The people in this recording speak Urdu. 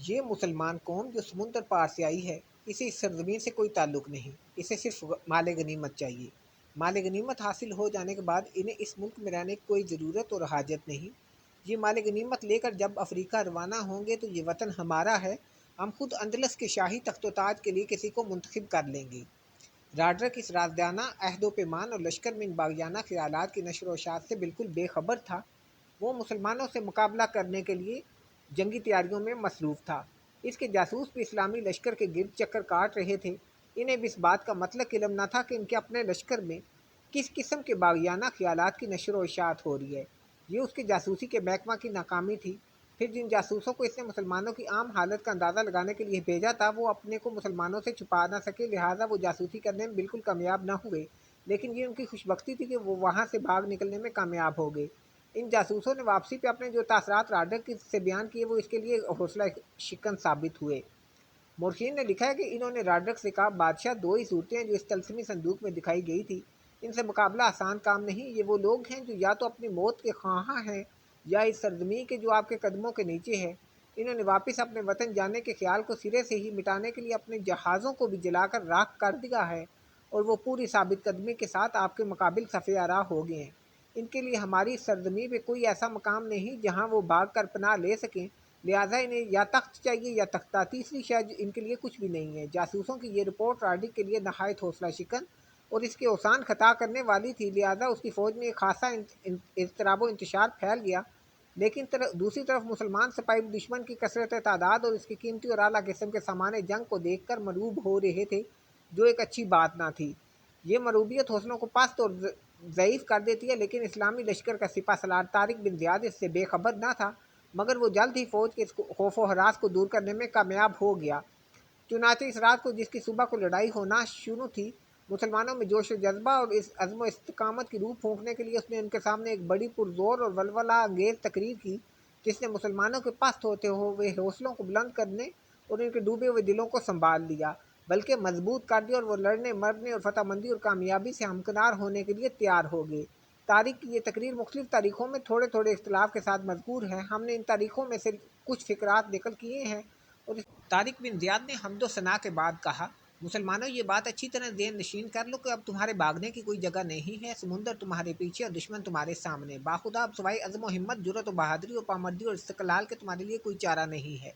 یہ مسلمان قوم جو سمندر پار سے آئی ہے، اسے اس سرزمین سے کوئی تعلق نہیں، اسے صرف مال غنیمت چاہیے۔ مال غنیمت حاصل ہو جانے کے بعد انہیں اس ملک میں رہنے کی کوئی ضرورت اور حاجت نہیں۔ یہ مال غنیمت لے کر جب افریقہ روانہ ہوں گے تو یہ وطن ہمارا ہے، ہم خود اندلس کے شاہی تخت و تاج کے لیے کسی کو منتخب کر لیں گے۔ راڈرک اس رازدانہ عہد و پیمان اور لشکر میں ان باغیانہ خیالات کی نشر و اشاعت سے بالکل بے خبر تھا۔ وہ مسلمانوں سے مقابلہ کرنے کے لیے جنگی تیاریوں میں مصروف تھا۔ اس کے جاسوس بھی اسلامی لشکر کے گرد چکر کاٹ رہے تھے۔ انہیں بھی اس بات کا مطلق علم نہ تھا کہ ان کے اپنے لشکر میں کس قسم کے باغیانہ خیالات کی نشر و اشاعت ہو رہی ہے۔ یہ اس کی جاسوسی کے محکمہ کی ناکامی تھی۔ پھر جن جاسوسوں کو اس نے مسلمانوں کی عام حالت کا اندازہ لگانے کے لیے بھیجا تھا، وہ اپنے کو مسلمانوں سے چھپا نہ سکے، لہٰذا وہ جاسوسی کرنے میں بالکل کامیاب نہ ہوئے۔ لیکن یہ ان کی خوش بختی تھی کہ وہ وہاں سے بھاگ نکلنے میں کامیاب ہو گئے۔ ان جاسوسوں نے واپسی پہ اپنے جو تاثرات راڈرک سے بیان کیے وہ اس کے لیے حوصلہ شکن ثابت ہوئے۔ مورخین نے لکھا ہے کہ انہوں نے راڈرک سے کہا، بادشاہ، دو ہی صورتیں ہیں جو اس طلسمی صندوق میں دکھائی گئی تھی، ان سے مقابلہ آسان کام نہیں۔ یہ وہ لوگ ہیں جو یا تو اپنی موت کے خواہاں ہیں یا اس سرزمین کے جو آپ کے قدموں کے نیچے ہے۔ انہوں نے واپس اپنے وطن جانے کے خیال کو سرے سے ہی مٹانے کے لیے اپنے جہازوں کو بھی جلا کر راکھ کر دیا ہے، اور وہ پوری ثابت قدمی کے ساتھ آپ کے مقابل صف آرا ہو گئے ہیں۔ ان کے لیے ہماری سرزمین پہ کوئی ایسا مقام نہیں جہاں وہ بھاگ کر پناہ لے سکیں، لہٰذا انہیں یا تخت چاہیے یا تختہ، تیسری شے ان کے لیے کچھ بھی نہیں ہے۔ جاسوسوں کی یہ رپورٹ راڈرک کے لیے نہایت حوصلہ شکن اور اس کے اوسان خطا کرنے والی تھی، لہٰذا اس کی فوج میں ایک خاصا اضطراب و انتشار پھیل گیا۔ لیکن دوسری طرف مسلمان سپاہی دشمن کی کثرت تعداد اور اس کی قیمتی اور اعلیٰ قسم کے سامان جنگ کو دیکھ کر مرعوب ہو رہے تھے، جو ایک اچھی بات نہ تھی۔ یہ مرعوبیت حوصلوں کو پست اور ضعیف کر دیتی ہے، لیکن اسلامی لشکر کا سپہ سالار طارق بن زیاد اس سے بے خبر نہ تھا، مگر وہ جلد ہی فوج کے خوف و ہراس کو دور کرنے میں کامیاب ہو گیا۔ چنانچہ اس رات کو جس کی صبح کو لڑائی ہونا شروع تھی، مسلمانوں میں جوش و جذبہ اور اس عزم و استقامت کی روح پھونکنے کے لیے اس نے ان کے سامنے ایک بڑی پرزور اور ولولہ انگیز تقریر کی، جس نے مسلمانوں کے پست ہوتے ہوئے حوصلوں کو بلند کرنے اور ان کے ڈوبے ہوئے دلوں کو سنبھال لیا، بلکہ مضبوط کر دیا، اور وہ لڑنے مرنے اور فتح مندی اور کامیابی سے ہمکنار ہونے کے لیے تیار ہو گئے۔ تاریخ کی یہ تقریر مختلف تاریخوں میں تھوڑے تھوڑے اختلاف کے ساتھ مذکور ہے۔ ہم نے ان تاریخوں میں سے کچھ فقرات نقل کیے ہیں، اور طارق بن زیاد نے حمد و ثنا کے بعد کہا، مسلمانوں، یہ بات اچھی طرح ذہن نشین کر لو کہ اب تمہارے بھاگنے کی کوئی جگہ نہیں ہے۔ سمندر تمہارے پیچھے اور دشمن تمہارے سامنے۔ باخدا اب سوائے عزم و ہمت، جرأت و بہادری اور پامردی اور استقلال کے تمہارے لیے کوئی چارہ نہیں ہے۔